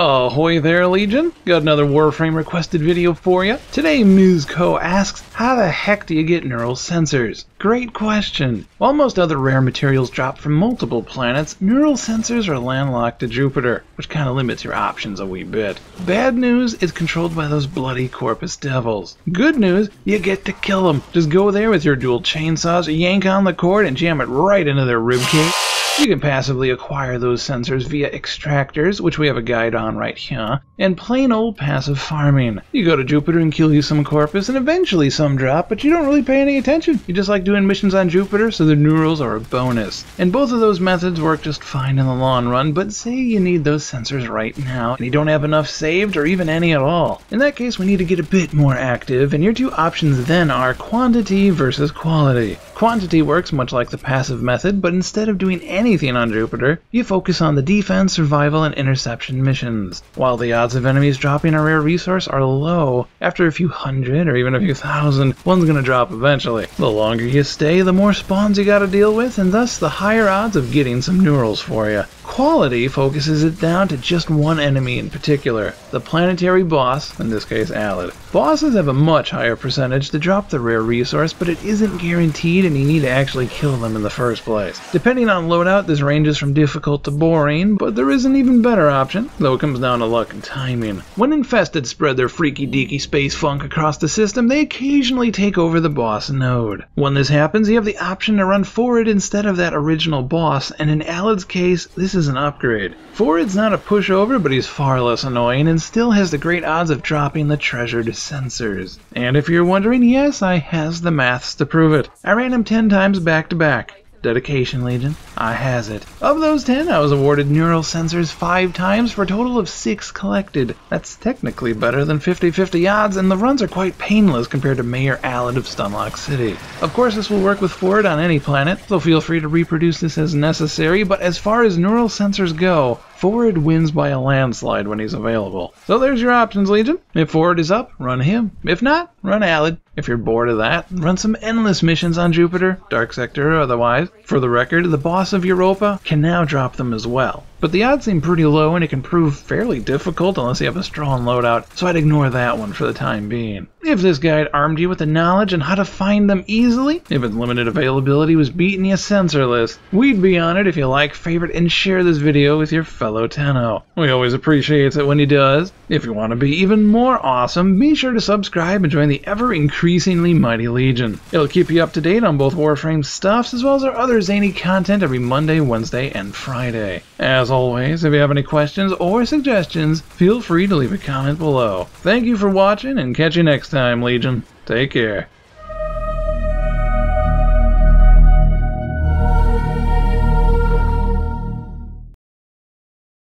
Ahoy there, Legion! Got another Warframe requested video for you. Today, Ms. Co asks, how the heck do you get neural sensors? Great question. While most other rare materials drop from multiple planets, neural sensors are landlocked to Jupiter, which kind of limits your options a wee bit. Bad news, it's controlled by those bloody Corpus devils. Good news, you get to kill them. Just go there with your dual chainsaws, yank on the cord, and jam it right into their ribcage. You can passively acquire those sensors via extractors, which we have a guide on right here, and plain old passive farming. You go to Jupiter and kill you some Corpus, and eventually some drop, but you don't really pay any attention. You just like doing missions on Jupiter, so the neurals are a bonus. And both of those methods work just fine in the long run, but say you need those sensors right now, and you don't have enough saved, or even any at all. In that case, we need to get a bit more active, and your two options then are quantity versus quality. Quantity works much like the passive method, but instead of doing anything on Jupiter, you focus on the defense, survival, and interception missions. While the odds of enemies dropping a rare resource are low, after a few hundred or even a few thousand, one's gonna drop eventually. The longer you stay, the more spawns you gotta deal with, and thus the higher odds of getting some neurals for you. Quality focuses it down to just one enemy in particular, the planetary boss, in this case Alid. Bosses have a much higher percentage to drop the rare resource, but it isn't guaranteed and you need to actually kill them in the first place. Depending on loadout, this ranges from difficult to boring, but there is an even better option, though it comes down to luck and timing. When infested spread their freaky deaky space funk across the system, they occasionally take over the boss node. When this happens, you have the option to run forward instead of that original boss, and in Alid's case, this is an upgrade. Forward's not a pushover, but he's far less annoying and still has the great odds of dropping the treasured sensors. And if you're wondering, yes, I has the maths to prove it. I ran him 10 times back to back. Dedication, Legion. I has it. Of those 10, I was awarded neural sensors 5 times for a total of 6 collected. That's technically better than 50-50 odds, and the runs are quite painless compared to Mayor Alid of Stunlock City. Of course, this will work with Forward on any planet, so feel free to reproduce this as necessary, but as far as neural sensors go, Forward wins by a landslide when he's available. So there's your options, Legion. If Forward is up, run him. If not, run Alid. If you're bored of that, run some endless missions on Jupiter, Dark Sector or otherwise. For the record, the boss of Europa can now drop them as well. But the odds seem pretty low and it can prove fairly difficult unless you have a strong loadout, so I'd ignore that one for the time being. If this guide armed you with the knowledge on how to find them easily, if its limited availability was beating you sensorless, we'd be honored if you like, favorite, and share this video with your fellow Tenno. We always appreciate it when he does. If you want to be even more awesome, be sure to subscribe and join the ever-increasingly mighty Legion. It'll keep you up to date on both Warframe stuffs as well as our other zany content every Monday, Wednesday, and Friday. As always, if you have any questions or suggestions, feel free to leave a comment below. Thank you for watching and catch you next time, Legion. Take care.